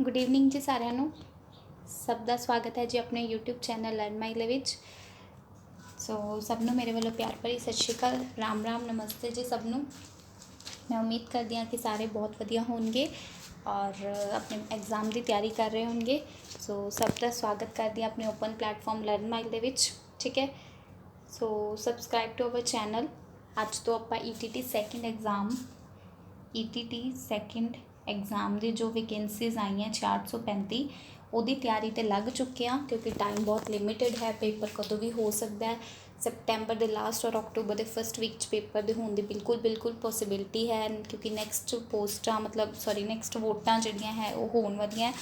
Good evening जी सारिਆਂ ਨੂੰ। ਸਭ ਦਾ ਸਵਾਗਤ ਹੈ ਜੀ ਆਪਣੇ YouTube ਚੈਨਲ ਲਰਨ ਮਾਈ ਦੇ ਵਿੱਚ। ਸੋ ਸਭ ਨੂੰ ਮੇਰੇ ਵੱਲੋਂ ਪਿਆਰ ਭਰੀ ਸਤਿ ਸ਼੍ਰੀ ਅਕਾਲ, ਰਾਮ ਰਾਮ, ਨਮਸਤੇ ਜੀ ਸਭ ਨੂੰ। मैं उम्मीद करती हाँ कि सारे बहुत वधिया होंगे और अपने एग्ज़ाम की तैयारी कर रहे होंगे। सो सब का स्वागत करती अपने ओपन प्लेटफॉर्म लर्न माइल दे विच, ठीक है। सो सबसक्राइब टू अवर चैनल। अज तो आप ETT second exam ETT second exam की जो वैकेंसीज आई हैं 435 ਉਹਦੀ ਤਿਆਰੀ ਤੇ ਲੱਗ ਚੁੱਕੇ ਹਾਂ ਕਿਉਂਕਿ ਟਾਈਮ ਬਹੁਤ ਲਿਮਿਟਡ ਹੈ। ਪੇਪਰ ਕਦੋਂ ਵੀ ਹੋ ਸਕਦਾ ਹੈ। ਸਪਟੈਂਬਰ ਦੇ ਲਾਸਟ ਔਰ ਅਕਤੂਬਰ ਦੇ ਫਸਟ ਵੀਕ 'ਚ ਪੇਪਰ ਦੇ ਹੋਣ ਦੀ ਬਿਲਕੁਲ ਪੋਸੀਬਿਲਿਟੀ ਹੈ ਕਿਉਂਕਿ ਨੈਕਸਟ ਪੋਸਟਾਂ ਨੈਕਸਟ ਵੋਟਾਂ ਜਿਹੜੀਆਂ ਹੈ ਉਹ ਹੋਣ ਵਾਲੀਆਂ।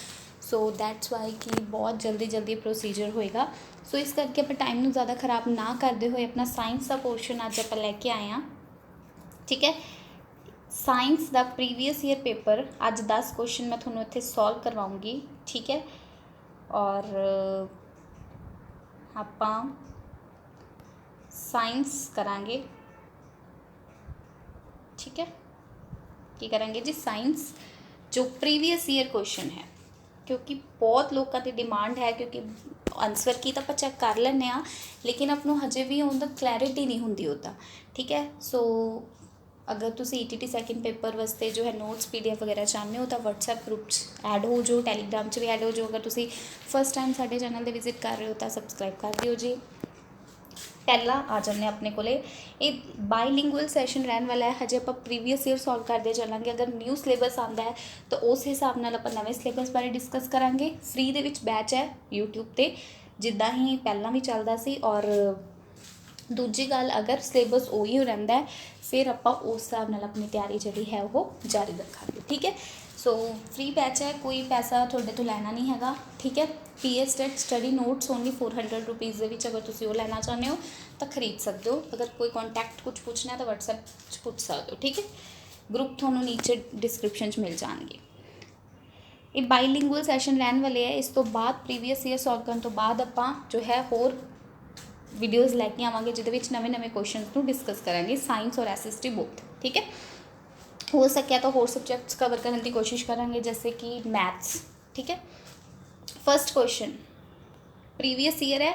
ਸੋ ਦੈਟਸ ਵਾਈ ਕਿ ਬਹੁਤ ਜਲਦੀ ਪ੍ਰੋਸੀਜਰ ਹੋਏਗਾ। ਸੋ ਇਸ ਕਰਕੇ ਆਪਾਂ ਟਾਈਮ ਨੂੰ ਜ਼ਿਆਦਾ ਖ਼ਰਾਬ ਨਾ ਕਰਦੇ ਹੋਏ ਆਪਣਾ ਸਾਇੰਸ ਦਾ ਪੋਰਸ਼ਨ ਅੱਜ ਆਪਾਂ ਲੈ ਕੇ ਆਏ ਹਾਂ, ਠੀਕ ਹੈ। ਸਾਇੰਸ ਦਾ ਪ੍ਰੀਵੀਅਸ ईयर पेपर ਅੱਜ 10 क्वेश्चन मैं ਤੁਹਾਨੂੰ ਇੱਥੇ सॉल्व करवाऊँगी, ठीक है। और ਆਪਾਂ साइंस करांगे, ठीक है। की करांगे जी साइंस जो प्रीवियस ईयर क्वेश्चन है क्योंकि बहुत लोगों की डिमांड है क्योंकि आंसर की तो आप चैक कर लें लेकिन अपनों हजे भी उनका क्लैरिटी नहीं होंगी होता, ठीक है। सो अगर तुम ETT सैकेंड पेपर वास्ते जो है नोट्स PDF वगैरह चाहते हो तो WhatsApp ग्रुप ऐड हो जाओ, टैलीग्राम भी ऐड हो जाओ। अगर तुम फस्ट टाइम साढ़े चैनल पर विजिट कर रहे हो तो सबसक्राइब कर दियो जी। पहला आ जाने अपने को ये बाईलिंगुअल सैशन रहने वाला है। हजे आप प्रीवियस ईयर सॉल्व करते चलेंगे। अगर न्यू सिलेबस आता है तो उस हिसाब नाल आप नवे सिलेबस बारे डिस्कस करांगे। फ्री दे विच बैच है यूट्यूब ते जिद्दां ही पहला भी चलदा सी। और दूजी गल अगर सिलेबस उही रहिंदा है फिर आप उस हिसाब नाल अपनी तैयारी जिहड़ी है वो जारी रखांगे, ठीक है। सो फ्री बैच है, कोई पैसा तुहाडे तो लैना नहीं हैगा, ठीक है। PS TET study notes only 400 rupees के विच अगर तुसीं वो लैना चाहते हो तो खरीद सकते हो। अगर कोई कॉन्टैक्ट कुछ पूछना है तो WhatsApp पूछ सकते हो, ठीक है। ग्रुप तुहानूं नीचे डिस्क्रिप्शन मिल जाएंगे। ये बाईलिंगुअल सैशन रहने वाले है। इस तो बाद प्रीवियस ईयर सॉल्व करने तो बाद आपां जो है होर वीडियोज़ लैके आवांगे जिहदे विच नवे क्वेश्चन नूं डिस्कस करांगे साइंस और SST बोथ, ठीक है। हो सके तो होर सबजैक्ट्स कवर करने की कोशिश करांगे जैसे कि मैथ्स, ठीक है। फर्स्ट क्वेश्चन प्रीवियस ईयर है,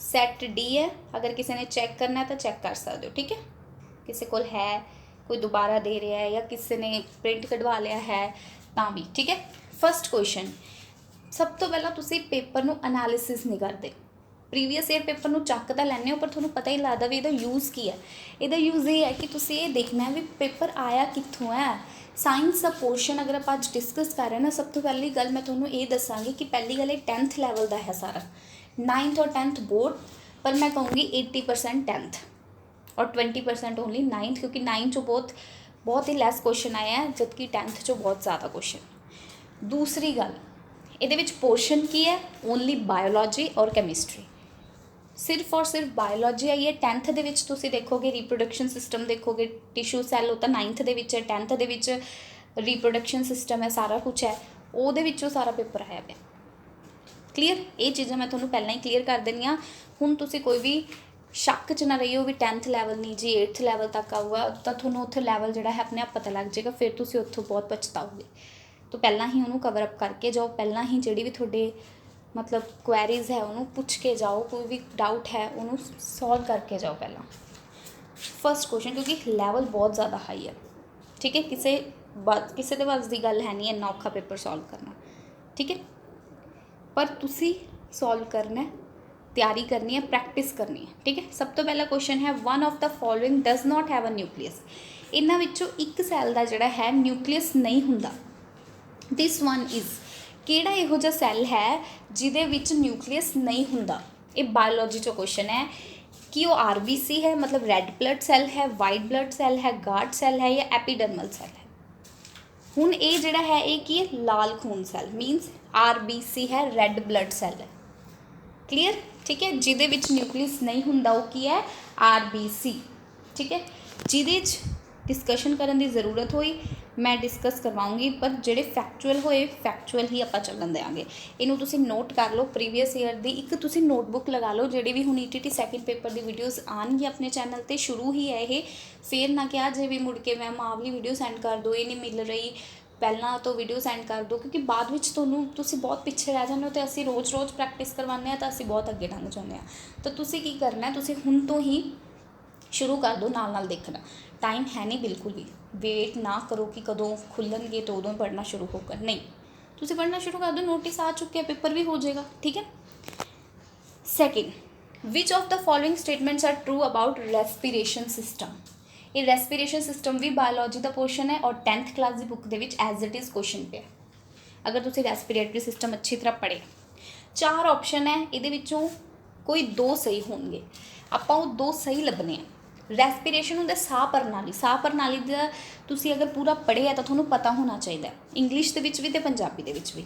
सैट D है। अगर किसी ने चैक करना है तो चैक कर सकते हो, ठीक है। किसी को है कोई दोबारा दे रहा है या किसी ने प्रिंट कढ़वा लिया है तो भी, ठीक है। फर्स्ट क्वेश्चन सब तो पहला तुसी पेपर नूं एनालिसिस नहीं करते। प्रीवियस ईयर पेपर नूं चक तो लैंदे हो पर तुहानूं पता ही लगता भी इहदा यूज़ की है। इहदा यूज़ ये है कि तुसीं ये देखना है भी पेपर आया कित्थों है। साइंस का पोर्शन अगर आप अज डिस्कस कर रहे हैं ना, सब तो पहली गल मैं तुहानूं ये दसांगी कि पहली गल 10th लैवल का है सारा। 9th और 10th बोर्ड, पर मैं कहूँगी 80% 10th और 20% ओनली 9th क्योंकि 9th चो बहुत ही लैस क्वेश्चन आए हैं जबकि 10th चो बहुत ज़्यादा क्वेश्चन। दूसरी गल इहदे विच पोर्शन की है ओनली बायोलॉजी और कैमिस्ट्री, सिर्फ और सिर्फ बायोलॉजी आई है। 10th दे विच तुसीं देखोगे रिप्रोडक्शन सिस्टम देखोगे, टिश्यू सैल वो तो 9th दे विच है, 10th दे विच रिप्रोडक्शन सिस्टम है, सारा कुछ है ਉਹਦੇ ਵਿੱਚੋਂ ਸਾਰਾ पेपर आया पिਆ। क्लीयर ये चीज़ां मैं तुहानूं पहलां ही क्लीयर कर देनी हाँ। हुण तुसीं कोई भी शक च ना रही हो भी 10th लैवल नहीं जी 8th लैवल तक आऊगा तो तुहानूं उत्थे लैवल जिहड़ा है अपने आप पता लग जाएगा, फिर तुसीं उत्थों बहुत पछताओगे। तो पहलां ही उहनूं कवर अप करके जाओ, पहलां ही जिहड़ी भी तुहाडे मतलब क्वेरीज है उन्होंने पूछ के जाओ, कोई भी डाउट है उन्होंने सॉल्व करके जाओ पहला। फर्स्ट क्वेश्चन क्योंकि लैवल बहुत ज़्यादा हाई है, ठीक है। किसी के बस की गल है नहीं इन्ना औखा पेपर सॉल्व करना, ठीक है। पर तुसी सॉल्व करना है, तैयारी करनी है, प्रैक्टिस करनी है, ठीक है। सब तो पहला क्वेश्चन है one of the following does not have a nucleus. इन्हां विचों एक सैल का जिहड़ा है न्यूक्लियस नहीं हुंदा। दिस वन इज़ किहड़ा इहो जिहा सैल है जिहदे विच न्यूक्लियस नहीं हुंदा। ये बायोलॉजी चो क्वेश्चन है कि वो RBC है मतलब रैड ब्लड सैल है, वाइट ब्लड सैल है, गार्ड सैल है या एपीडर्मल सैल है। हुण ये जिहड़ा है ये की है लाल खून सैल मीनस RBC है, रैड ब्लड सैल है। क्लीयर, ठीक है। जिहदे विच न्यूक्लियस नहीं हुंदा वो की है RBC, ठीक है। जिहदे डिस्कशन करने की जरूरत हुई मैं डिस्कस करवाऊँगी पर जिहड़े फैक्चुअल होए फैक्चुअल ही आप चलन देंगे। इनू तुसीं नोट कर लो प्रीवियस ईयर की एक तुसीं नोटबुक लगा लो। जिहड़ी भी हुण ETT सैकेंड पेपर की वीडियोज़ आएंगी अपने चैनल पर, शुरू ही है ये, फिर ना कि जे भी मुड़ के मैम आवली वीडियो सेंड कर दो ये नहीं मिल रही ਪਹਿਲਾਂ ਤੋਂ ਵੀਡੀਓ ਸੈਂਡ ਕਰ ਦਿਓ, ਕਿਉਂਕਿ ਬਾਅਦ ਵਿੱਚ ਤੁਸੀਂ ਬਹੁਤ ਪਿੱਛੇ ਰਹਿ ਜਾਂਦੇ ਹੋ ਅਤੇ ਅਸੀਂ ਰੋਜ਼ ਪ੍ਰੈਕਟਿਸ ਕਰਵਾਉਂਦੇ ਹਾਂ ਤਾਂ ਅਸੀਂ ਬਹੁਤ ਅੱਗੇ ਲੰਘ ਜਾਂਦੇ ਹਾਂ। ਤਾਂ ਤੁਸੀਂ ਕੀ ਕਰਨਾ, ਤੁਸੀਂ ਹੁਣ ਤੋਂ ਹੀ ਸ਼ੁਰੂ ਕਰ ਦਿਓ ਨਾਲ ਦੇਖਣਾ। ਟਾਈਮ ਹੈ ਨਹੀਂ ਬਿਲਕੁਲ ਵੀ, ਵੇਟ ਨਾ ਕਰੋ ਕਿ ਕਦੋਂ ਖੁੱਲ੍ਹਣਗੇ ਤਾਂ ਉਦੋਂ ਪੜ੍ਹਨਾ ਸ਼ੁਰੂ ਹੋਗਾ, ਨਹੀਂ, ਤੁਸੀਂ ਪੜ੍ਹਨਾ ਸ਼ੁਰੂ ਕਰ ਦਿਓ। ਨੋਟਿਸ ਆ ਚੁੱਕੇ, ਪੇਪਰ ਵੀ ਹੋ ਜਾਏਗਾ, ਠੀਕ ਹੈ। Second, which of the following statements are true about respiration system. ਇਹ ਰੈਸਪੀਰੇਸ਼ਨ ਸਿਸਟਮ ਵੀ ਬਾਇਓਲੋਜੀ ਦਾ ਪੋਰਸ਼ਨ ਹੈ ਔਰ 10th ਕਲਾਸ ਦੀ ਬੁੱਕ ਦੇ ਵਿੱਚ ਐਜ਼ ਇਟ ਇਜ਼ ਕੁਐਸਚਨ ਪਿਆ। ਅਗਰ ਤੁਸੀਂ ਰੈਸਪੀਰੇਟਰੀ ਸਿਸਟਮ ਅੱਛੀ ਤਰ੍ਹਾਂ ਪੜ੍ਹੇ, 4 ਆਪਸ਼ਨ ਹੈ, ਇਹਦੇ ਵਿੱਚੋਂ ਕੋਈ 2 ਸਹੀ ਹੋਣਗੇ, ਆਪਾਂ ਉਹ 2 ਸਹੀ ਲੱਭਣੇ ਆ। ਰੈਸਪੀਰੇਸ਼ਨ ਹੁੰਦਾ ਸਾਹ ਪ੍ਰਣਾਲੀ। ਸਾਹ ਪ੍ਰਣਾਲੀ ਦਾ ਤੁਸੀਂ ਅਗਰ ਪੂਰਾ ਪੜ੍ਹਿਆ ਤਾਂ ਤੁਹਾਨੂੰ ਪਤਾ ਹੋਣਾ ਚਾਹੀਦਾ, ਇੰਗਲਿਸ਼ ਦੇ ਵਿੱਚ ਵੀ ਅਤੇ ਪੰਜਾਬੀ ਦੇ ਵਿੱਚ ਵੀ।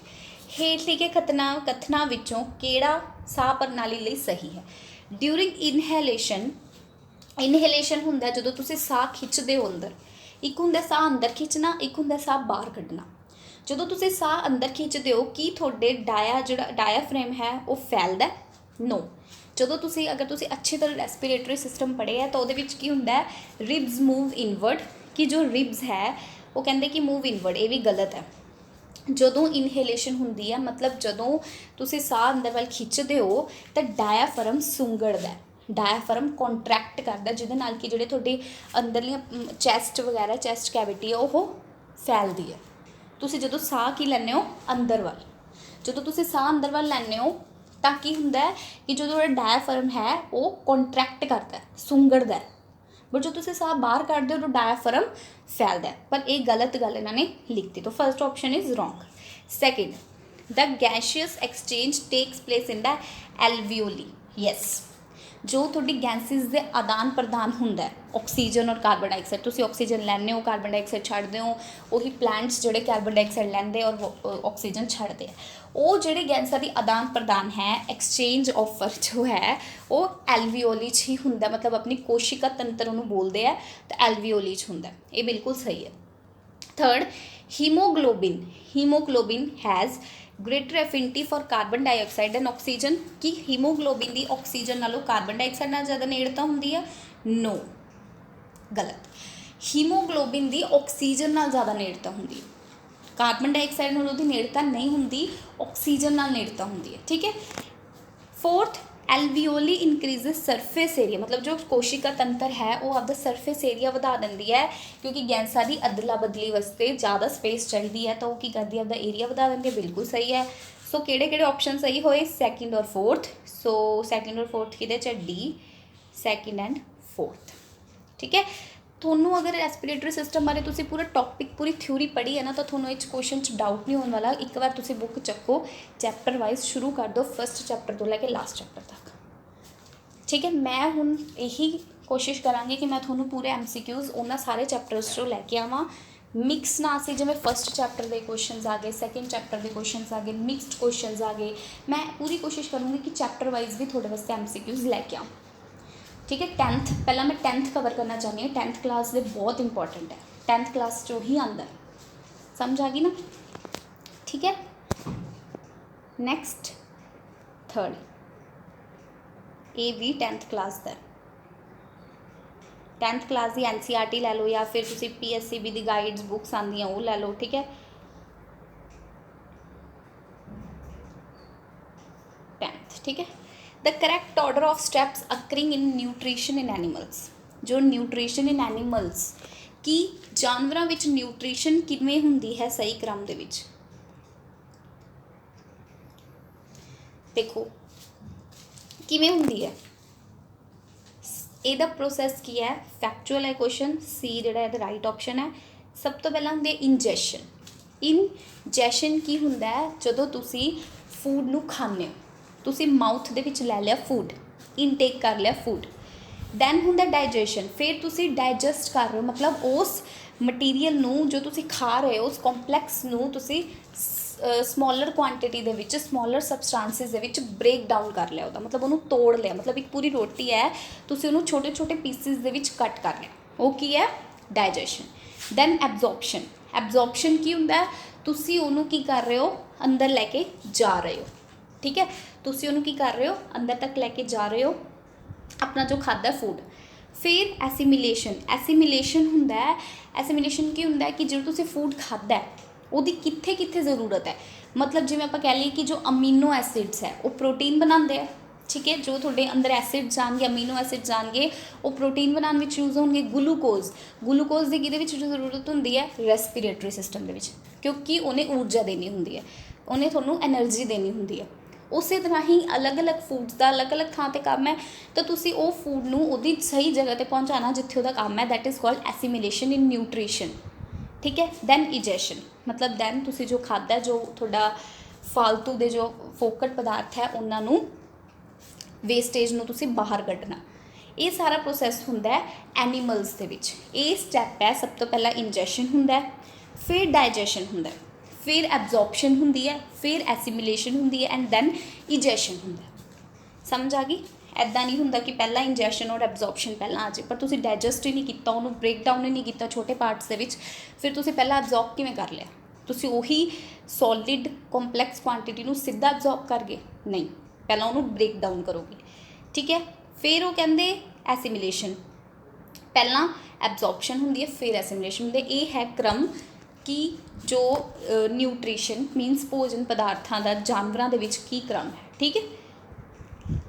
ਹੇਠ ਲਿਖੇ ਕਥਨਾਂ ਵਿੱਚੋਂ ਕਿਹੜਾ ਸਾਹ ਪ੍ਰਣਾਲੀ ਲਈ ਸਹੀ ਹੈ? ਡਿਊਰਿੰਗ ਇਨਹੇਲੇਸ਼ਨ ਹੁੰਦਾ ਜਦੋਂ ਤੁਸੀਂ ਸਾਹ ਖਿੱਚਦੇ ਹੋ ਅੰਦਰ, ਇੱਕ ਹੁੰਦਾ ਸਾਹ ਅੰਦਰ ਖਿੱਚਣਾ, ਇੱਕ ਹੁੰਦਾ ਸਾਹ ਬਾਹਰ ਕੱਢਣਾ। ਜਦੋਂ ਤੁਸੀਂ ਸਾਹ ਅੰਦਰ ਖਿੱਚਦੇ ਹੋ, ਕੀ ਤੁਹਾਡੇ ਡਾਇਆਫ੍ਰੇਮ ਹੈ ਉਹ ਫੈਲਦਾ? ਨੋ। ਜਦੋਂ ਅਗਰ ਤੁਸੀਂ ਅੱਛੀ ਤਰ੍ਹਾਂ ਰੈਸਪੀਰੇਟਰੀ ਸਿਸਟਮ ਪੜ੍ਹੇ ਹੈ ਤਾਂ ਉਹਦੇ ਵਿੱਚ ਕੀ ਹੁੰਦਾ ਹੈ, ਰਿਬਸ ਮੂਵ ਇਨਵਰਡ, ਕਿ ਜੋ ਰਿਬਸ ਹੈ ਉਹ ਕਹਿੰਦੇ ਕਿ ਮੂਵ ਇਨਵਰਡ, ਇਹ ਵੀ ਗਲਤ ਹੈ। ਜਦੋਂ ਇਨਹੇਲੇਸ਼ਨ ਹੁੰਦੀ ਹੈ, ਮਤਲਬ ਜਦੋਂ ਤੁਸੀਂ ਸਾਹ ਅੰਦਰ ਵੱਲ ਖਿੱਚਦੇ ਹੋ ਤਾਂ ਡਾਇਆਫਰਮ ਸੁੰਗੜਦਾ, ਡਾਇਆਫਰਮ ਕੰਟਰੈਕਟ ਕਰਦਾ, ਜਿਹਦੇ ਨਾਲ ਕਿ ਜਿਹੜੇ ਤੁਹਾਡੀ ਅੰਦਰਲੀਆਂ ਚੈਸਟ ਵਗੈਰਾ, ਚੈਸਟ ਕੈਵਿਟੀ ਹੈ ਉਹ ਫੈਲਦੀ ਹੈ। ਤੁਸੀਂ ਜਦੋਂ ਸਾਹ ਕੀ ਲੈਂਦੇ ਹੋ ਅੰਦਰ ਵੱਲ, ਜਦੋਂ ਤੁਸੀਂ ਸਾਹ ਅੰਦਰ ਵੱਲ ਲੈਂਦੇ ਹੋ ਤਾਂ ਕੀ ਹੁੰਦਾ ਹੈ ਕਿ ਜਦੋਂ ਡਾਇਆਫਰਮ ਹੈ ਉਹ ਕੰਟਰੈਕਟ ਕਰਦਾ, ਸੁੰਗੜਦਾ, ਬਟ ਜੋ ਤੁਸੀਂ ਸਾਹ ਬਾਹਰ ਕੱਢਦੇ ਹੋ ਤਾਂ ਡਾਇਆਫਰਮ ਫੈਲਦਾ। ਪਰ ਇਹ ਗਲਤ ਗੱਲ ਇਹਨਾਂ ਨੇ ਲਿਖਤੀ, ਤਾਂ first option is wrong. Second, the gaseous exchange takes place in the alveoli. Yes, ਜੋ ਤੁਹਾਡੀ ਗੈਸਿਸ ਦੇ ਆਦਾਨ ਪ੍ਰਦਾਨ ਹੁੰਦਾ, ਆਕਸੀਜਨ ਔਰ ਕਾਰਬਨ ਡਾਈਆਕਸਾਈਡ, ਤੁਸੀਂ ਆਕਸੀਜਨ ਲੈਂਦੇ ਹੋ, ਕਾਰਬਨ ਡਾਈਆਕਸਾਈਡ ਛੱਡਦੇ ਹੋ, ਉਹੀ ਪਲਾਂਟਸ ਜਿਹੜੇ ਕਾਰਬਨ ਡਾਈਆਕਸਾਈਡ ਲੈਂਦੇ ਔਰ ਆਕਸੀਜਨ ਛੱਡਦੇ ਆ, ਉਹ ਜਿਹੜੇ ਗੈਸਾਂ ਦੀ ਆਦਾਨ ਪ੍ਰਦਾਨ ਹੈ, ਐਕਸਚੇਂਜ ਆਫਰ ਜੋ ਹੈ ਉਹ ਐਲਵੀਓਲੀ 'ਚ ਹੀ ਹੁੰਦਾ, ਮਤਲਬ ਆਪਣੀ ਕੋਸ਼ਿਕਾ ਤੰਤਰ ਉਹਨੂੰ ਬੋਲਦੇ ਆ, ਤਾਂ ਐਲਵੀਓਲੀ 'ਚ ਹੁੰਦਾ, ਇਹ ਬਿਲਕੁਲ ਸਹੀ ਹੈ। Third, haemoglobin has greater affinity for carbon dioxide and oxygen. कि हीमोग्लोबिन की ऑक्सीजन नालों कार्बन डाइऑक्साइड नाल ज़्यादा नेड़ता होंदी है? नो, गलत। हीमोग्लोबिन की ऑक्सीजन नाल ज़्यादा नेड़ता होंदी है, कार्बन डाइऑक्साइड नाल उहदी नेड़ता नहीं होंदी, ऑक्सीजन नाल नेड़ता होंदी है, ठीक है। फोर्थ, एलवीओली इनक्रीजेस सरफेस एरिया, मतलब जो कोशिका तंत्र है वो आपका सरफेस एरिया बढ़ा देंदी है, क्योंकि गैसां की अदला बदली वास्ते ज़्यादा स्पेस चाहिए है, तो वो की करती है आपका एरिया बढ़ा देंदी है, बिल्कुल सही है। सो किहड़े ऑप्शन सही होए? सैकेंड और फोर्थ। सो सैकेंड और फोर्थ किहदे च? डी, सैकेंड एंड फोर्थ, ठीक है। ਤੁਹਾਨੂੰ अगर ਰੈਸਪੀਰੇਟਰੀ सिस्टम बारे तुसी पूरा टॉपिक पूरी थ्योरी पढ़ी है ना, तो ਤੁਹਾਨੂੰ ਇਹ क्वेश्चन डाउट नहीं होने वाला। एक बार तुसी बुक चक्को, चैप्टर वाइज शुरू कर दो, फर्स्ट चैप्टर तो लैके लास्ट चैप्टर तक, ठीक है। मैं हुण यही कोशिश करांगी कि मैं ਤੁਹਾਨੂੰ पूरे MCQs उन्होंने सारे चैप्टर्स चों लैके आवां, मिक्स ना सी जिवें फर्स्ट चैप्टर के क्वेश्चन आ गए, सैकेंड चैप्टर के क्वेश्चन आ गए, मिक्सड क्वेश्चन आ गए। मैं पूरी कोशिश करूँगी कि चैप्टर वाइज भी थोड़े वास्ते MCQs लैके आऊँ, ठीक है। 10th पहला मैं 10th कवर करना चाहती हूँ, 10th क्लास दे बहुत इंपॉर्टेंट है, 10th क्लास चो ही आंदा, समझ आ गई ना, ठीक है। नैक्सट थर्ड, ये भी 10th क्लास का, 10th क्लास की NCERT लै लो या फिर तुसी PSCB की गाइड्स बुक्स आंदियां वो लै लो, ठीक है। 10th, ठीक है। The correct order of steps occurring in nutrition in animals. जो न्यूट्रिशन इन एनिमल्स की जानवरों में न्यूट्रिशन किवें हुंदी है सही क्रम दे विच? देखो किवें हुंदी है, ਇਹਦਾ प्रोसैस की है, फैक्चुअल है क्वेश्चन। सी जिहड़ा है राइट ऑप्शन है। सब तो पहला हुंदी इंजैशन। इंजैशन की हुंदा है जदों तुसी फूड नूं खांदे हो, तुसी माउथ दे विच लै लिया फूड, इनटेक कर लिया फूड, दैन हुंदा डाइजेशन, फिर तुसी डाइजैसट कर रहे हो, मतलब उस मटीरीयल नूं जो तुसी खा रहे हो, उस कॉम्पलैक्स नूं तुसी स्मॉलर क्वांटिटी दे विच, स्मॉलर सबसटांसिस दे विच ब्रेक डाउन कर लिया, उसका मतलब उन्होंने तोड़ लिया, मतलब एक पूरी रोटी है तुसी उन्होंने छोटे छोटे पीसिस दे विच कट कर लिया, वो की है डाइजेशन। Then absorption. एब्जॉर्प्शन की हुंदा है, तुसी उन्होंने की कर रहे हो, अंदर लैके जा रहे हो, ठीक है, तुसी उन्होंने की कर रहे हो, अंदर तक लैके जा रहे हो अपना जो खादा फूड। फिर एसीमिलेशन। एसीमिलेशन हुंदा है, एसीमिलेशन की हुंदा है कि जो तुसी फूड खादा है ਉਹਦੀ ਕਿੱਥੇ ਕਿੱਥੇ ਜ਼ਰੂਰਤ ਹੈ। ਮਤਲਬ ਜਿਵੇਂ ਆਪਾਂ ਕਹਿ ਲਈਏ ਕਿ ਜੋ ਅਮੀਨੋ ਐਸਿਡਸ ਹੈ ਉਹ ਪ੍ਰੋਟੀਨ ਬਣਾਉਂਦੇ ਆ, ਠੀਕ ਹੈ। ਜੋ ਤੁਹਾਡੇ ਅੰਦਰ ਐਸਿਡ ਜਾਣਗੇ, ਅਮੀਨੋ ਐਸਿਡ ਜਾਣਗੇ, ਉਹ ਪ੍ਰੋਟੀਨ ਬਣਾਉਣ ਵਿੱਚ ਯੂਜ਼ ਹੋਣਗੇ। ਗਲੂਕੋਜ਼ ਦੀ ਕਿਹਦੇ ਵਿੱਚ ਜ਼ਰੂਰਤ ਹੁੰਦੀ ਹੈ? ਰੈਸਪੀਰੇਟਰੀ ਸਿਸਟਮ ਦੇ ਵਿੱਚ, ਕਿਉਂਕਿ ਉਹਨੇ ਊਰਜਾ ਦੇਣੀ ਹੁੰਦੀ ਹੈ, ਉਹਨੇ ਤੁਹਾਨੂੰ ਐਨਰਜੀ ਦੇਣੀ ਹੁੰਦੀ ਹੈ। ਉਸੇ ਤਰ੍ਹਾਂ ਹੀ ਅਲੱਗ-ਅਲੱਗ ਫੂਡਸ ਦਾ ਅਲੱਗ-ਅਲੱਗ ਥਾਂ 'ਤੇ ਕੰਮ ਹੈ, ਤਾਂ ਤੁਸੀਂ ਉਹ ਫੂਡ ਨੂੰ ਉਹਦੀ ਸਹੀ ਜਗ੍ਹਾ 'ਤੇ ਪਹੁੰਚਾਉਣਾ ਜਿੱਥੇ ਉਹਦਾ ਕੰਮ ਹੈ। That is called assimilation in nutrition, ਠੀਕ ਹੈ। ਦੈਨ ਇਜੈਸ਼ਨ, ਮਤਲਬ ਦੈਨ ਤੁਸੀਂ ਜੋ ਖਾਧਾ, ਜੋ ਤੁਹਾਡਾ ਫਾਲਤੂ ਦੇ ਜੋ ਫੋਕਟ ਪਦਾਰਥ ਹੈ ਉਹਨਾਂ ਨੂੰ, ਵੇਸਟੇਜ ਨੂੰ ਤੁਸੀਂ ਬਾਹਰ ਕੱਢਣਾ। ਇਹ ਸਾਰਾ ਪ੍ਰੋਸੈਸ ਹੁੰਦਾ ਹੈ ਐਨੀਮਲਸ ਦੇ ਵਿੱਚ। ਇਹ ਸਟੈਪ ਹੈ, ਸਭ ਤੋਂ ਪਹਿਲਾਂ ਇੰਜੈਸ਼ਨ ਹੁੰਦਾ ਹੈ, ਫਿਰ ਡਾਈਜੈਸ਼ਨ ਹੁੰਦਾ ਹੈ, ਫਿਰ ਐਬਜ਼ੌਰਪਸ਼ਨ ਹੁੰਦੀ ਹੈ, ਫਿਰ ਐਸੀਮੀਲੇਸ਼ਨ ਹੁੰਦੀ ਹੈ, ਐਂਡ ਦੈਨ ਇਜੈਸ਼ਨ ਹੁੰਦਾ ਹੈ। ਸਮਝ ਆ ਗਈ? ਇੱਦਾਂ ਨਹੀਂ ਹੁੰਦਾ ਕਿ ਪਹਿਲਾਂ ਇੰਜੈਸ਼ਨ ਔਰ ਐਬਜ਼ੌਰਪਸ਼ਨ ਪਹਿਲਾਂ ਆ ਜਾਏ, ਪਰ ਤੁਸੀਂ ਡਾਈਜੈਸਟ ਹੀ ਨਹੀਂ ਕੀਤਾ, ਉਹਨੂੰ ਬ੍ਰੇਕ ਡਾਊਨ ਹੀ ਨਹੀਂ ਕੀਤਾ ਛੋਟੇ ਪਾਰਟਸ ਦੇ ਵਿੱਚ, ਫਿਰ ਤੁਸੀਂ ਪਹਿਲਾਂ ਐਬਜ਼ੌਰਬ ਕਿਵੇਂ ਕਰ ਲਿਆ? ਤੁਸੀਂ ਉਹੀ ਸੋਲਿਡ ਕੰਪਲੈਕਸ ਕੁਆਂਟਿਟੀ ਨੂੰ ਸਿੱਧਾ ਐਬਜ਼ੌਰਬ ਕਰ ਗਏ? ਨਹੀਂ, ਪਹਿਲਾਂ ਉਹਨੂੰ ਬ੍ਰੇਕ ਡਾਊਨ ਕਰੋਗੇ, ਠੀਕ ਹੈ। ਫਿਰ ਉਹ ਕਹਿੰਦੇ ਐਸੀਮੀਲੇਸ਼ਨ, ਪਹਿਲਾਂ ਐਬਜ਼ੌਰਪਸ਼ਨ ਹੁੰਦੀ ਹੈ, ਫਿਰ ਐਸੀਮੀਲੇਸ਼ਨ ਹੁੰਦੀ ਹੈ। ਇਹ ਹੈ ਕ੍ਰਮ ਕਿ ਜੋ ਨਿਊਟ੍ਰੀਸ਼ਨ ਮੀਨਸ ਭੋਜਨ ਪਦਾਰਥਾਂ ਦਾ ਜਾਨਵਰਾਂ ਦੇ ਵਿੱਚ ਕੀ ਕ੍ਰਮ ਹੈ, ਠੀਕ ਹੈ।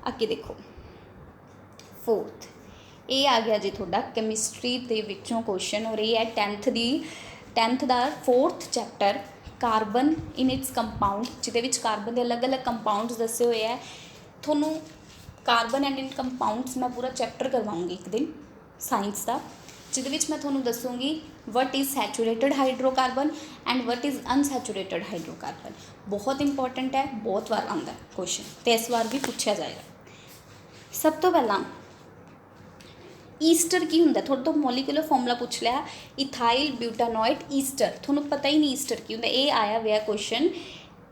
ਅੱਗੇ ਦੇਖੋ, ਫੋਰਥ, ਇਹ ਆ ਗਿਆ ਜੀ ਤੁਹਾਡਾ ਕੈਮਿਸਟਰੀ ਦੇ ਵਿੱਚੋਂ ਕੁਐਸਚਨ, ਔਰ ਇਹ ਹੈ 10th the 4th chapter, carbon in it's compound, ਜਿਹਦੇ ਵਿੱਚ ਕਾਰਬਨ ਦੇ ਅਲੱਗ-ਅਲੱਗ ਕੰਪਾਊਂਡਸ ਦੱਸੇ ਹੋਏ ਹੈ। ਤੁਹਾਨੂੰ ਕਾਰਬਨ ਐਂਡ ਇਨ ਕੰਪਾਊਂਡਸ ਮੈਂ ਪੂਰਾ ਚੈਪਟਰ ਕਰਵਾਉਂਗੀ ਇੱਕ ਦਿਨ ਸਾਇੰਸ ਦਾ, ਜਿਹਦੇ ਵਿੱਚ ਮੈਂ ਤੁਹਾਨੂੰ ਦੱਸੂੰਗੀ what is saturated hydrocarbon and what is unsaturated hydrocarbon. ਬਹੁਤ ਇੰਪੋਰਟੈਂਟ ਹੈ, ਬਹੁਤ ਵਾਰ ਆਉਂਦਾ ਕੁਐਸਚਨ, ਅਤੇ ਇਸ ਵਾਰ ਵੀ ਪੁੱਛਿਆ ਜਾਏਗਾ। ਸਭ ਤੋਂ ਪਹਿਲਾਂ ਈਸਟਰ ਕੀ ਹੁੰਦਾ? ਤੁਹਾਡੇ ਤੋਂ ਮੋਲੀਕੂਲਰ ਫਾਰਮੂਲਾ ਪੁੱਛ ਲਿਆ, ਇਥਾਈਲ ਬਿਊਟਾਨੋਇਟ ਈਸਟਰ, ਤੁਹਾਨੂੰ ਪਤਾ ਹੀ ਨਹੀਂ ਈਸਟਰ ਕੀ ਹੁੰਦਾ। ਇਹ ਆਇਆ ਹੋਇਆ ਕੁਐਸਚਨ,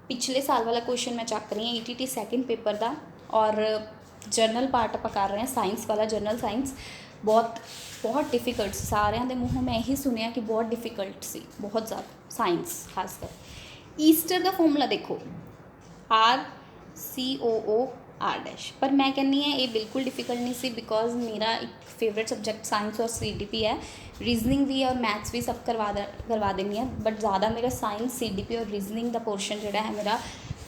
ਪਿਛਲੇ ਸਾਲ ਵਾਲਾ ਕੁਐਸਚਨ ਮੈਂ ਚੱਕ ਰਹੀ ਹਾਂ ETT ਸੈਕਿੰਡ ਪੇਪਰ ਦਾ, ਔਰ ਜਰਨਲ ਪਾਰਟ ਆਪਾਂ ਕਰ ਰਹੇ ਹਾਂ ਸਾਇੰਸ ਵਾਲਾ, ਜਰਨਲ ਸਾਇੰਸ। ਬਹੁਤ ਡਿਫਿਕਲਟ ਸੀ, ਸਾਰਿਆਂ ਦੇ ਮੂੰਹੋਂ ਮੈਂ ਇਹੀ ਸੁਣਿਆ ਕਿ ਬਹੁਤ ਡਿਫਿਕਲਟ ਸੀ, ਬਹੁਤ ਜ਼ਿਆਦਾ, ਸਾਇੰਸ ਖਾਸ ਕਰ। ਈਸਟਰ ਦਾ ਫਾਰਮੂਲਾ ਦੇਖੋ, RCOOR', ਪਰ ਮੈਂ ਕਹਿੰਦੀ ਹਾਂ ਇਹ ਬਿਲਕੁਲ ਡਿਫਿਕਲਟ ਨਹੀਂ ਸੀ, ਬਿਕੋਜ਼ ਮੇਰਾ ਇੱਕ ਫੇਵਰੇਟ ਸਬਜੈਕਟ ਸਾਇੰਸ ਔਰ CDP ਹੈ। ਰੀਜ਼ਨਿੰਗ ਵੀ ਔਰ ਮੈਥਸ ਵੀ ਸਭ ਕਰਵਾ ਦਿੰਦੀ ਹਾਂ, ਬਟ ਜ਼ਿਆਦਾ ਮੇਰਾ ਸਾਇੰਸ, CDP ਔਰ ਰੀਜ਼ਨਿੰਗ ਦਾ ਪੋਰਸ਼ਨ ਜਿਹੜਾ ਹੈ ਮੇਰਾ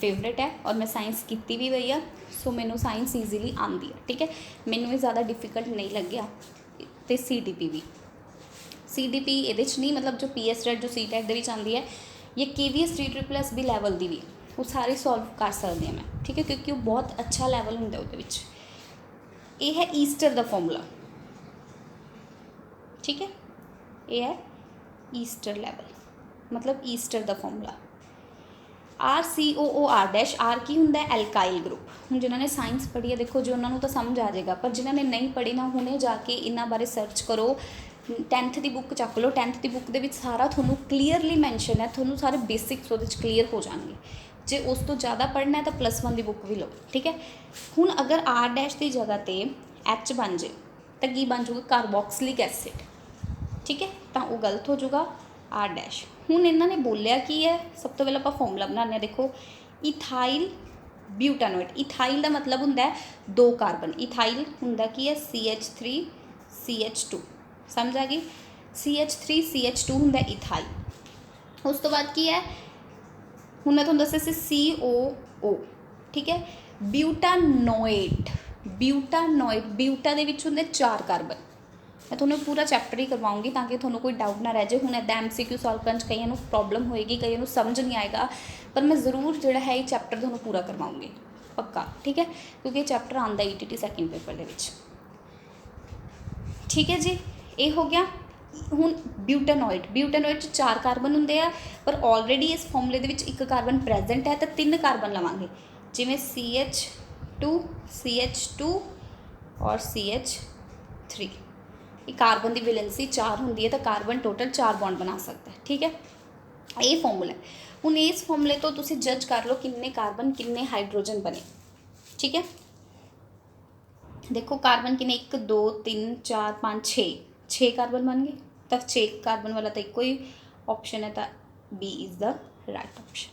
ਫੇਵਰੇਟ ਹੈ, ਔਰ ਮੈਂ ਸਾਇੰਸ ਕੀਤੀ ਵੀ ਹੋਈ ਆ, ਸੋ ਮੈਨੂੰ ਸਾਇੰਸ ਈਜ਼ੀਲੀ ਆਉਂਦੀ ਹੈ, ਠੀਕ ਹੈ। ਮੈਨੂੰ ਇਹ ਜ਼ਿਆਦਾ ਡਿਫਿਕਲਟ ਨਹੀਂ ਲੱਗਿਆ। ਅਤੇ CDP ਵੀ, CDP ਇਹਦੇ 'ਚ ਨਹੀਂ, ਮਤਲਬ ਜੋ PSTET ਜੋ CTET ਦੇ ਵਿੱਚ ਆਉਂਦੀ ਹੈ, ਜਾਂ KVS TTB ਲੈਵਲ ਦੀ ਵੀ, ਉਹ ਸਾਰੇ ਸੋਲਵ ਕਰ ਸਕਦੀ ਹਾਂ ਮੈਂ, ਠੀਕ ਹੈ, ਕਿਉਂਕਿ ਉਹ ਬਹੁਤ ਅੱਛਾ ਲੈਵਲ ਹੁੰਦਾ ਉਹਦੇ ਵਿੱਚ। ਇਹ ਹੈ ਈਸਟਰ ਦਾ ਫਾਰਮੂਲਾ, ਠੀਕ ਹੈ। ਇਹ ਹੈ ਈਸਟਰ ਲੈਵਲ, ਮਤਲਬ ਈਸਟਰ ਦਾ ਫਾਰਮੂਲਾ। RCOOR', ਆਰ ਕੀ ਹੁੰਦਾ? Alkyl group. ਹੁਣ ਜਿਨ੍ਹਾਂ ਨੇ ਸਾਇੰਸ ਪੜ੍ਹੀ ਹੈ ਦੇਖੋ ਜੀ, ਉਹਨਾਂ ਨੂੰ ਤਾਂ ਸਮਝ ਆ ਜਾਏਗਾ, ਪਰ ਜਿਨ੍ਹਾਂ ਨੇ ਨਹੀਂ ਪੜ੍ਹੀ ਨਾ, ਹੁਣੇ ਜਾ ਕੇ ਇਹਨਾਂ ਬਾਰੇ ਸਰਚ ਕਰੋ। 10th ਦੀ ਬੁੱਕ ਚੱਕ ਲਓ, 10th ਦੀ ਬੁੱਕ ਦੇ ਵਿੱਚ ਸਾਰਾ ਤੁਹਾਨੂੰ ਕਲੀਅਰਲੀ ਮੈਂਸ਼ਨ ਹੈ, ਤੁਹਾਨੂੰ ਸਾਰੇ ਬੇਸਿਕਸ ਉਹਦੇ 'ਚ ਕਲੀਅਰ ਹੋ ਜਾਣਗੇ। ਜੇ ਉਸ ਤੋਂ ਜ਼ਿਆਦਾ ਪੜ੍ਹਨਾ ਹੈ ਤਾਂ +1 ਦੀ ਬੁੱਕ ਵੀ ਲਓ, ਠੀਕ ਹੈ। ਹੁਣ ਅਗਰ R' ਦੀ ਜਗ੍ਹਾ 'ਤੇ H ਬਣ ਜੇ ਤਾਂ ਕੀ ਬਣ ਜਾਊਗਾ? ਕਾਰਬੋਕਸਿਲਿਕ ਐਸਿਡ, ਠੀਕ ਹੈ, ਤਾਂ ਉਹ ਗਲਤ ਹੋ ਜਾਊਗਾ R'। ਹੁਣ ਇਹਨਾਂ ਨੇ ਬੋਲਿਆ ਕੀ ਹੈ? ਸਭ ਤੋਂ ਪਹਿਲਾਂ ਆਪਾਂ ਫਾਰਮੂਲਾ ਬਣਾਉਂਦੇ ਹਾਂ, ਦੇਖੋ, ਇਥਾਈਲ ਬਿਊਟਾਨੋਇਟ। ਇਥਾਈਲ ਦਾ ਮਤਲਬ ਹੁੰਦਾ ਹੈ 2 ਕਾਰਬਨ, ਇਥਾਈਲ ਹੁੰਦਾ ਕੀ ਹੈ? CH3CH2, ਸਮਝ ਆ ਗਈ? CH3CH2 ਹੁੰਦਾ ਇਥਾਈਲ। ਉਸ ਤੋਂ ਬਾਅਦ ਕੀ ਹੈ? ਹੁਣ ਮੈਂ ਤੁਹਾਨੂੰ ਦੱਸਿਆ ਸੀ COO, ਠੀਕ ਹੈ। ਬਿਊਟਾਨੋਇਟ, ਬਿਊਟਾ ਦੇ ਵਿੱਚ ਹੁੰਦੇ 4 ਕਾਰਬਨ। ਮੈਂ ਤੁਹਾਨੂੰ ਪੂਰਾ ਚੈਪਟਰ ਹੀ ਕਰਵਾਉਂਗੀ ਤਾਂ ਕਿ ਤੁਹਾਨੂੰ ਕੋਈ ਡਾਊਟ ਨਾ ਰਹਿ ਜਾਏ। ਹੁਣ ਇੱਦਾਂ MCQ ਸੋਲਵ ਕਰਨ 'ਚ ਕਈਆਂ ਨੂੰ ਪ੍ਰੋਬਲਮ ਹੋਏਗੀ, ਕਈਆਂ ਨੂੰ ਸਮਝ ਨਹੀਂ ਆਏਗਾ, ਪਰ ਮੈਂ ਜ਼ਰੂਰ ਜਿਹੜਾ ਹੈ ਇਹ ਚੈਪਟਰ ਤੁਹਾਨੂੰ ਪੂਰਾ ਕਰਵਾਉਂਗੀ, ਪੱਕਾ, ਠੀਕ ਹੈ, ਕਿਉਂਕਿ ਇਹ ਚੈਪਟਰ ਆਉਂਦਾ ETT ਸੈਕਿੰਡ ਪੇਪਰ ਦੇ ਵਿੱਚ, ਠੀਕ ਹੈ ਜੀ। ਇਹ ਹੋ ਗਿਆ। ਹੁਣ ਬਿਊਟਾਨੋਇਟ 'ਚ 4 ਕਾਰਬਨ ਹੁੰਦੇ ਆ, ਪਰ ਆਲਰੇਡੀ ਇਸ ਫਾਰਮੂਲੇ ਦੇ ਵਿੱਚ 1 ਕਾਰਬਨ ਪ੍ਰੈਜ਼ੈਂਟ ਹੈ, ਤਾਂ 3 ਕਾਰਬਨ ਲਵਾਂਗੇ, ਜਿਵੇਂ CH2 ਔਰ CH3। ਇਹ ਕਾਰਬਨ ਦੀ ਵੈਲੈਂਸੀ 4 ਹੁੰਦੀ ਹੈ, ਤਾਂ ਕਾਰਬਨ ਟੋਟਲ 4 ਬੌਂਡ ਬਣਾ ਸਕਦਾ ਹੈ, ਠੀਕ ਹੈ। ਇਹ ਫਾਰਮੂਲਾ। ਹੁਣ ਇਸ ਫਾਰਮੂਲੇ ਤੋਂ ਤੁਸੀਂ ਜੱਜ ਕਰ ਲਓ ਕਿੰਨੇ ਕਾਰਬਨ ਕਿੰਨੇ ਹਾਈਡਰੋਜਨ ਬਣੇ, ਠੀਕ ਹੈ। ਦੇਖੋ ਕਾਰਬਨ ਕਿੰਨੇ, 1 2 3 4 5 6 ਕਾਰਬਨ ਬਣ ਗਏ, ਤਾਂ 6 ਕਾਰਬਨ ਵਾਲਾ ਤਾਂ ਇੱਕੋ ਹੀ ਆਪਸ਼ਨ ਹੈ, ਤਾਂ B is the right option.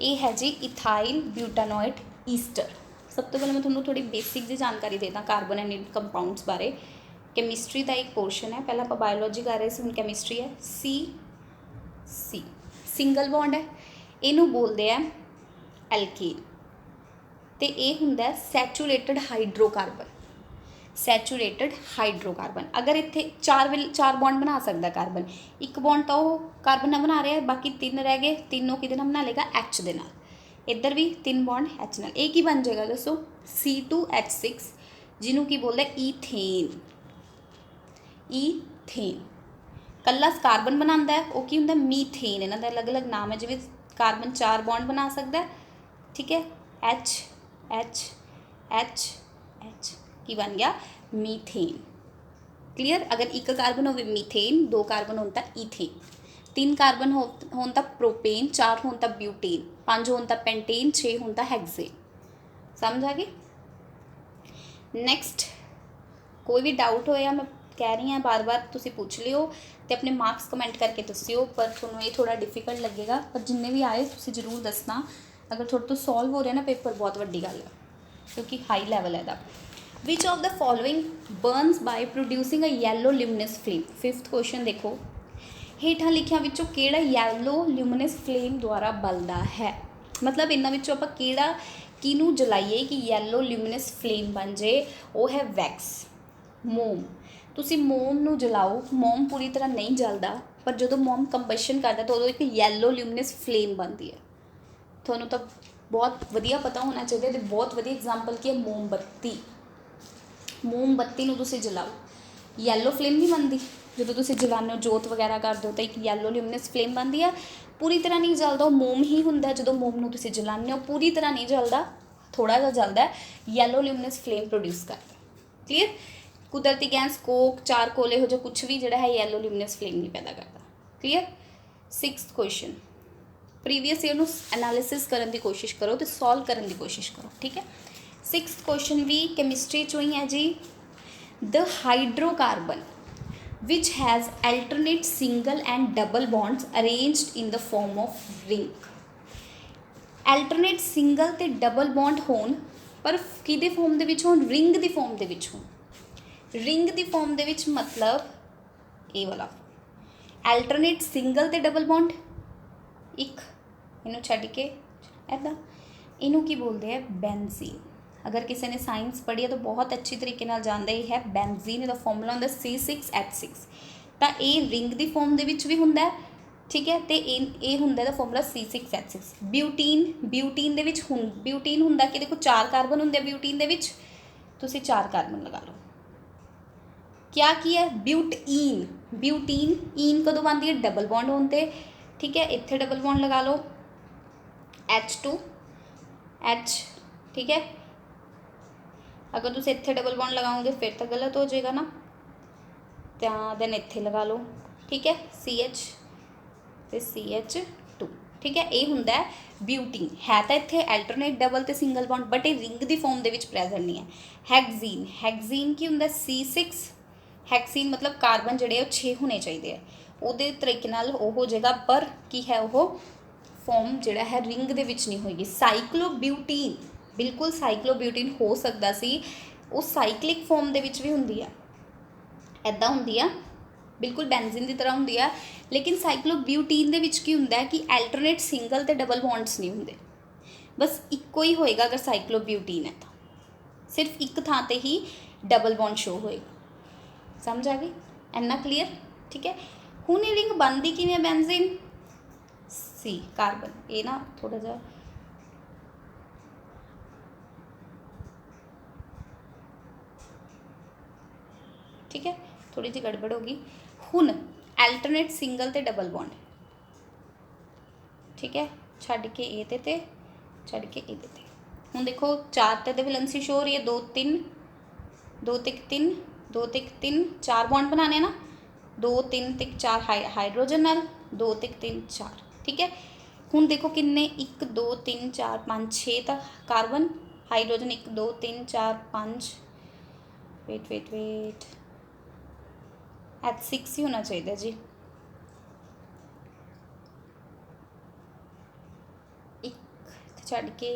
ਇਹ ਹੈ ਜੀ ਇਥਾਈਲ ਬਿਊਟਾਨੋਇਟ ਈਸਟਰ। ਸਭ ਤੋਂ ਪਹਿਲਾਂ ਮੈਂ ਤੁਹਾਨੂੰ ਥੋੜੀ ਬੇਸਿਕ ਜਿਹੀ ਜਾਣਕਾਰੀ ਦੇ ਦਾਂ ਕਾਰਬਨ ਐਂਡ ਕੰਪਾਊਂਡਸ ਬਾਰੇ। ਕੈਮਿਸਟਰੀ ਦਾ ਇੱਕ ਪੋਰਸ਼ਨ ਹੈ, ਪਹਿਲਾਂ ਆਪਾਂ ਬਾਇਓਲੋਜੀ ਕਰ ਰਹੇ ਸੀ, ਹੁਣ ਕੈਮਿਸਟਰੀ ਹੈ। ਸਿੰਗਲ ਬੌਂਡ ਹੈ, ਇਹਨੂੰ ਬੋਲਦੇ ਆ ਐਲਕੇਨ। ਤੇ ਇਹ ਹੁੰਦਾ ਸੈਚੂਰੇਟਡ ਹਾਈਡਰੋਕਾਰਬਨ। ਸੈਚੂਰੇਟਡ ਹਾਈਡਰੋਕਾਰਬਨ। अगर इत्थे चार बॉन्ड बना सकता कार्बन, एक बॉन्ड तो वो कार्बन नाल बना रहा है, बाकी 3 रह गए, तीनों किहदे नाल बना लेगा एच दे नाल। इधर भी 3 बॉन्ड एच नाल, ये की बन जाएगा दसो C2H6, जिन्हों की बोलते ईथेन। ईथेन कल्ला कार्बन बनाता है, वो की होंगे मीथेन। इन्हों का अलग अलग नाम है, जिवें कार्बन 4 बॉन्ड बना सकता है, ठीक है, एच एच एच एच की बन गया मीथेन। क्लीयर। अगर एक कार्बन हो मीथेन, 2 कार्बन हो ईथेन, 3 कार्बन हो प्रोपेन, 4 हो ब्यूटेन, 5 हो पेंटेन, 6 हो हेक्सेन। समझ आ गई। नैक्सट कोई भी डाउट होया मैं कह रही हैं बार बार तुसी पूछ लियो, तो अपने मार्क्स कमेंट करके दसियो, पर थोड़ा ये थोड़ा डिफिकल्ट लगेगा, पर जिन्ने भी आए तुसी जरूर दसना। अगर थोड़े तो सॉल्व हो रहा है ना पेपर, बहुत वड्डी गल है, क्योंकि हाई लैवल है दा। विच of the following burns by producing a yellow luminous flame. 5th question देखो, हेठां लिखियां विचों किहड़ा येलो ल्यूमिनस फ्लेम द्वारा बलदा है। मतलब इन्हां विचों आपां किहड़ा किहनूं जलाइए कि येलो ल्यूमिनस फ्लेम बन जाए, वो है वैक्स, मोम। तुसी मोम नूं जलाओ, मोम पूरी तरह नहीं जलदा, पर जदों मोम कंबशन करदा तो उदों एक येलो ल्यूमिनस फ्लेम बनदी है। तुहानूं तो बहुत वधिया पता होना चाहिए, तो बहुत वधिया एग्जाम्पल की है मोमबत्ती। मोमबत्ती नूं तुसीं जलाओ, येलो फ्लेम नहीं बनती। जो तुसीं जलाने जोत वगैरह करते हो तो एक येलो ल्यूमिनस फ्लेम बनती है, पूरी तरह नहीं जलता, मोम ही होंदा। जो मोम नूं तुसीं जलाने हो पूरी तरह नहीं जलता, थोड़ा जा जलता है, येलो ल्यूमिनस फ्लेम प्रोड्यूस करता। क्लीयर। कुदरती गैस, कोक, चारकोल, इहो जिहा कुछ भी जिहड़ा है येलो ल्यूमिनस फ्लेम नहीं पैदा करता। Clear. 6th question, previous year नूं एनालिसिस करने की कोशिश करो, तो सॉल्व करने की कोशिश करो, ठीक है। 6th क्वेश्चन भी कैमिस्ट्री चो ही है जी। The hydrocarbon which has alternate single and double bonds arranged in the form of ring. Alternate single ते डबल बॉन्ड होण, पर किहदे फॉर्म दे विच होण, रिंग दी फॉर्म दे विच होण। रिंग दी फॉर्म दे विच मतलब ये वाला अल्टरनेट सिंगल ते डबल बॉन्ड, एक इनू छड्ड के ऐदा, इनू की बोलते हैं बेंजीन। अगर किसी ने साइंस पढ़ी है तो बहुत अच्छी तरीके नाल जानदा ही है बेंजीन का फॉर्मूला होंदा C6H6। तो ये रिंग की फॉर्म दे विच भी हुंदा है, ठीक है, तो ये हुंदा दा फॉर्मूला C6H6। ब्यूटीन, ब्यूटीन दे विच ब्यूटीन हुंदा कि देखो 4 कार्बन हुंदे ब्यूटीन दे विच, तुसीं 4 कार्बन लगा लो। क्या है ब्यूटीन, ब्यूटीन ईन कदों बनती है, डबल बॉन्ड होंदे, ठीक है, इत्थे डबल बॉन्ड लगा लो H2H, ठीक है। अगर तुम इत्थे डबल बॉन्ड लगाओगे फिर तो गलत हो जाएगा ना, तो दैन इत्थे लगा लो, ठीक है, CH ते CH2, ठीक है। ये हुंदा है ब्यूटीन, है तो इत्थे अल्टरनेट डबल ते सिंगल बॉन्ड, बट ये रिंग की फॉर्म दे विच प्रेजेंट नहीं है। हैक्सीन, हैक्सीन की हुंदा C6, हैक्सीन मतलब कार्बन जिहड़े 6 होने चाहिए, उहदे तरीके नाल वो हो जाएगा, पर की है वो फॉर्म जिहड़ा है रिंग दे विच नहीं होएगी। साइक्लोब्यूटीन, बिल्कुल साइक्लोब्यूटीन हो सकता सी, वो साइक्लिक फॉर्म दे विच भी हुंदी है, ऐदा हुंदी है, बिल्कुल बेंजीन की तरह हुंदी है। लेकिन साइक्लोब्यूटीन दे विच की हुंदा है कि अल्टरनेट सिंगल ते डबल बॉन्ड्स नहीं हुंदे, बस इक्को ही होएगा। अगर साइक्लोब्यूटीन है तो सिर्फ एक थां ते ही डबल बॉन्ड शो होएगा। समझ आ गई, इन्ना क्लीयर, ठीक है। हुण ये रिंग बनती किवें बेंजीन, सी कार्बन, ये ना थोड़ा जा ठीक है, थोड़ी जी गड़बड़ होगी। हुण अल्टरनेट सिंगल ते डबल बॉन्ड, ठीक है, छड्ड के ए ते छड्ड के ए ते। हुण देखो 4 ते वैलेंसी शो हो रही है, 2 3 2 ते 3 2 ते 3, 4 बॉन्ड बनाने ना, 2 3 ते 4 हाइड्रोजन नाल, 2 ते 3 4, ठीक है। हुण देखो किन्ने 1 2 3 4 5 6 तो carbon, hydrogen 1 2 3 4 5, wait wait wait, H6 ही होना चाहिए जी, एक छड्ड के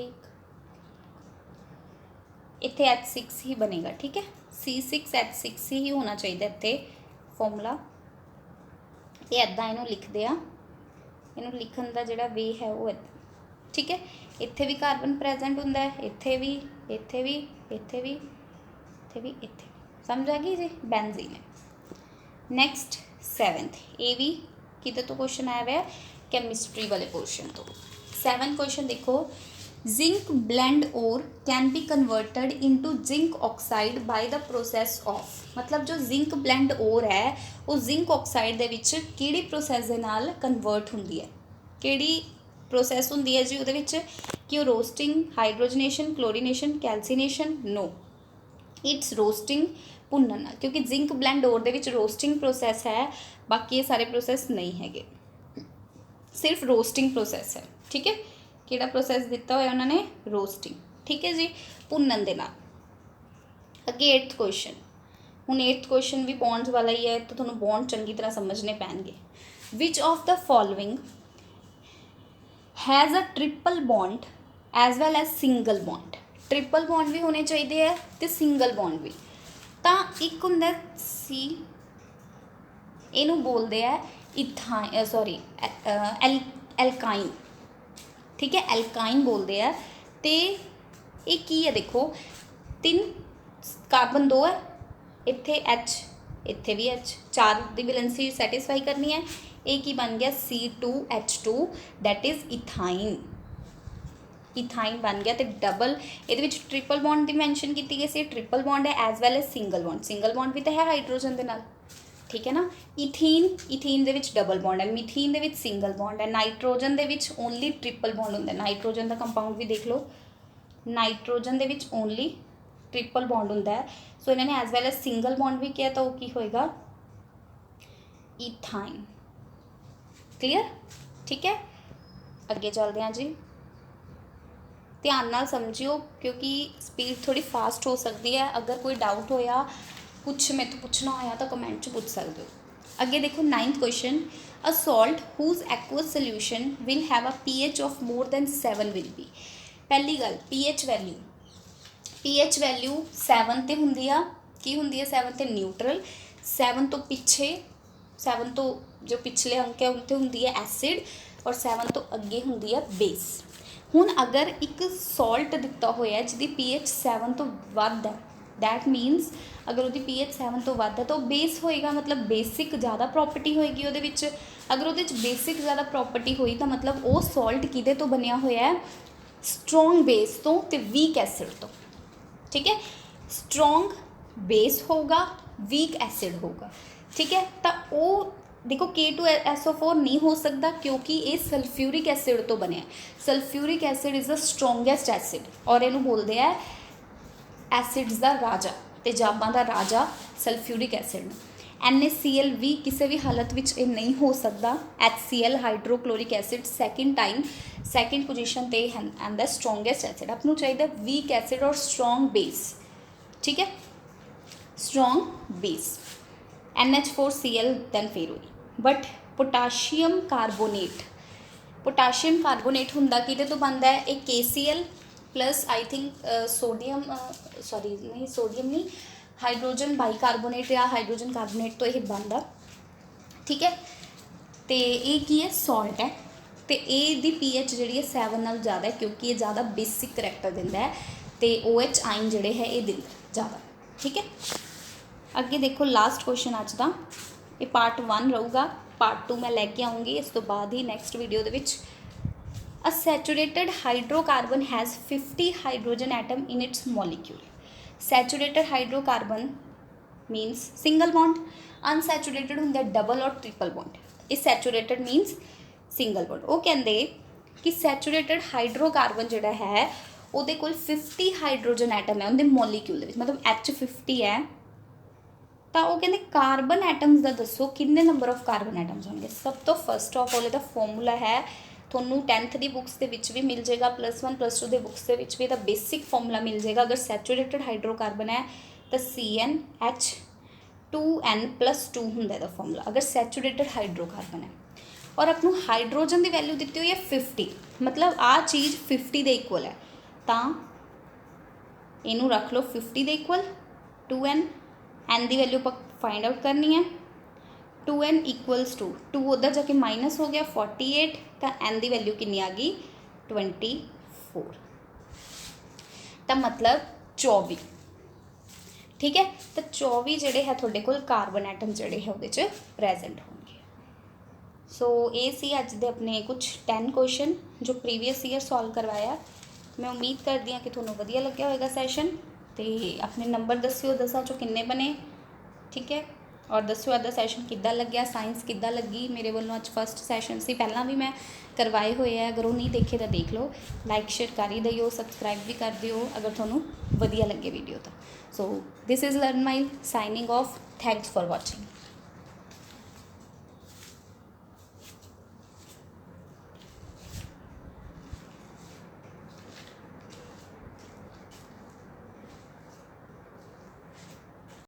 इत्थे H6 ही बनेगा, ठीक है, C6H6 ही होना चाहिए इत्थे फॉर्मूला। ये ऐदा इनू लिखते हैं इनू लिखण दा जिहड़ा वे है वो ठीक है। इत्थे भी कार्बन प्रेजेंट हुंदा है, इत्थे भी, इत्थे भी, इत्थे भी, इत्थे भी, इत्थे। समझ आ गई जी, बेंजीन है। नैक्सट 7th, ये भी किते तो क्वेश्चन आया हुआ है कैमिस्ट्री वाले पोर्शन तो। 7th क्वेश्चन देखो, जिंक ब्लेंड और can be converted into zinc oxide by the process of. मतलब जो जिंक ब्लेंड और है वो जिंक ऑक्साइड दे विच किहड़ी प्रोसैस दे नाल कन्वर्ट हुंदी है, किहड़ी प्रोसैस हुंदी है जी उहदे विच कि roasting, hydrogenation, chlorination, calcination. No, it's roasting, भुनना, क्योंकि जिंक ब्लेंड और दे विच रोस्टिंग प्रोसैस है, बाकी ये सारे प्रोसैस नहीं हैगे, सिर्फ रोस्टिंग प्रोसैस है। ठीक है, किहड़ा प्रोसैस दिता होया उन्होंने, रोस्टिंग। ठीक है जी, भुनन दे नाल। अगे 8th क्वेश्चन, हुण 8th क्वेश्चन भी बॉन्ड्स वाला ही है, तो तुहानूं बॉन्ड चंगी तरह समझने पैणगे। Which of the following has a triple bond as well as single bond. Triple bond भी होने चाहिए है तो सिंगल बॉन्ड भी। तो एक हुंदा सी, इनू बोलते हैं इथाइन, सॉरी एल्काइन। ठीक है, एल्काइन बोलते हैं। तो ये की है देखो, 3 कार्बन 2 है, इत्थे H, इत्थे भी H, 4 की वैलेंसी सैटिस्फाई करनी है। एक ही बन गया C2H2, that is ethyne. Ethyne बन गया। तो डबल ये ट्रिपल बॉन्ड की मैंशन की गई सी, ट्रिपल बॉन्ड है as well as single bond. Single bond भी तो है हाइड्रोजन के नाल। ठीक है ना। इथीन, इथीन दे डबल बॉन्ड है, मिथीन दे सिंगल बॉन्ड है, नाइट्रोजन दे ओनली ट्रिपल बॉन्ड होंगे। नाइट्रोजन का कंपाउंड भी देख लो, नाइट्रोजन दे ओनली ट्रिपल बॉन्ड होंगे। सो इन्होंने as well as single bond भी किया, तो की होएगा इथाइन। क्लीयर। ठीक है, अगे चलते हैं जी। ध्यान नाल समझियो क्योंकि स्पीड थोड़ी फास्ट हो सकती है। अगर कोई डाउट होया, कुछ मैं तो पूछना होया तो कमेंट च पूछ सकते हो। अगे देखो 9th question, a salt whose aqueous solution will have a pH of more than 7 will be. पहली गल pH वैल्यू, pH वैल्यू 7 ते हुंदी आ, की हुंदी है 7 ते न्यूट्रल। 7 तो पिछे, 7 तो जो पिछले अंक है उनते हुंदी है एसिड, और 7 तो अगे हुंदी है बेस। हुण अगर एक सॉल्ट दिता होया जिहदी pH 7 तो वध है, दैट मीनस अगर वो pH 7 तो वध है तो बेस होएगा, मतलब बेसिक ज़्यादा प्रॉपर्टी होएगी उहदे विच। अगर उहदे बेसिक ज़्यादा प्रॉपर्टी हुई तो मतलब वो सॉल्ट किहदे तो बनिया होया है, स्ट्रोंग बेस तो ते वीक एसिड तो। ठीक है, स्ट्रोंग बेस होगा, वीक एसिड होगा। ठीक है, तो वो देखो K2SO4 नहीं हो सकता क्योंकि ये सल्फ्यूरिक एसिड तो बने। Sulphuric acid is the strongest acid, और इनू बोलते हैं एसिड्स का राजा, तेजाबां का राजा सल्फ्यूरिक एसिड। NaCl भी किसी भी हालत में ये नहीं हो सकता। HCl hydrochloric acid second position पर आंदा स्ट्रोंगेस्ट एसिड। आपको चाहिए वीक एसिड और स्ट्रोंग बेस। ठीक है, स्ट्रोंग बेस NH4Cl दैन फिर हुई। बट पोटाशियम कार्बोनेट हुंदा किहदे तो बनता है, एक KCl plus I think sodium, sorry नहीं सोडियम नहीं, हाइड्रोजन बाईकार्बोनेट या हाइड्रोजन कार्बोनेट तो यह बनता। ठीक है, तो ये की है सॉल्ट है, तो ये दी pH जी 7 नाल ज़्यादा है क्योंकि ये ज़्यादा बेसिक करैक्टर दिंदा है, तो OH आइन जोड़े है ये दिंदा ज़्यादा। ठीक है, अगे देखो लास्ट क्वेश्चन अज का, ये पार्ट 1 रहूगा, पार्ट 2 मैं लैके आऊँगी इस तो बाद ही नैक्सट वीडियो दे विच। A saturated hydrocarbon has 50 hydrogen atom in its molecule. Saturated hydrocarbon means single bond, unsaturated होंगे डबल और ट्रिपल बॉन्ड। इस सैचुरेटेड मीनस सिंगल बॉन्ड। वो कहते कि सैचुरेटेड हाइड्रोकार्बन जोड़ा है वो 50 हाइड्रोजन एटम है उनके मॉलिक्यूल, मतलब H50 है। तो वो कहते कार्बन एटम्स का दसो किन्ने नंबर ऑफ कार्बन एटम्स होंगे। सब तो फर्स्ट ऑफ ऑल फॉर्मूला है, थोनू 10th की बुक्स के भी मिल जाएगा, +1 +2 के बुक्स के भी बेसिक फॉर्मूला मिल जाएगा। अगर सैचुरेटेड हाइड्रोकार्बन है तो CnH2n+2 होंगे दा फॉर्मूला, अगर सैचुरेटेड हाइड्रोकार्बन है। और अपनों हाइड्रोजन की वैल्यू दी हुई है 50, मतलब आ चीज़ 50 के इक्वल है, तो इनू रख लो 50 के इक्वल 2n। एन की वैल्यू फाइंड आउट करनी है, 2n इक्वल्स टू 2 उधर जाके माइनस हो गया 48 तो n की वैल्यू कितनी आ गई 24 तो मतलब 24 ठीक है। तो 24 जोड़े है थोड़े को कार्बन एटम जोड़े है वो प्रेजेंट होंगे। सो ये सी अज दे अपने कुछ 10 क्वेश्चन जो प्रीवियस ईयर सॉल्व करवाया। मैं उम्मीद करती हाँ कि थोड़ा वधिया लग्या होगा सैशन। तो अपने नंबर दस्यो 10 चो किन्ने बने ठीक है, और दस्यो अदा सैशन किद्दां लग्या, साइंस किद्दां लगी। मेरे वालों अज फस्ट सैशन से पहला भी मैं करवाए हुए हैं, अगर वो नहीं देखे तो देख लो। लाइक शेयर कर ही दियो, सबसक्राइब भी कर दियो अगर थोनों वधिया लगे वीडियो तो। So this is learn mile signing off. Thanks for watching.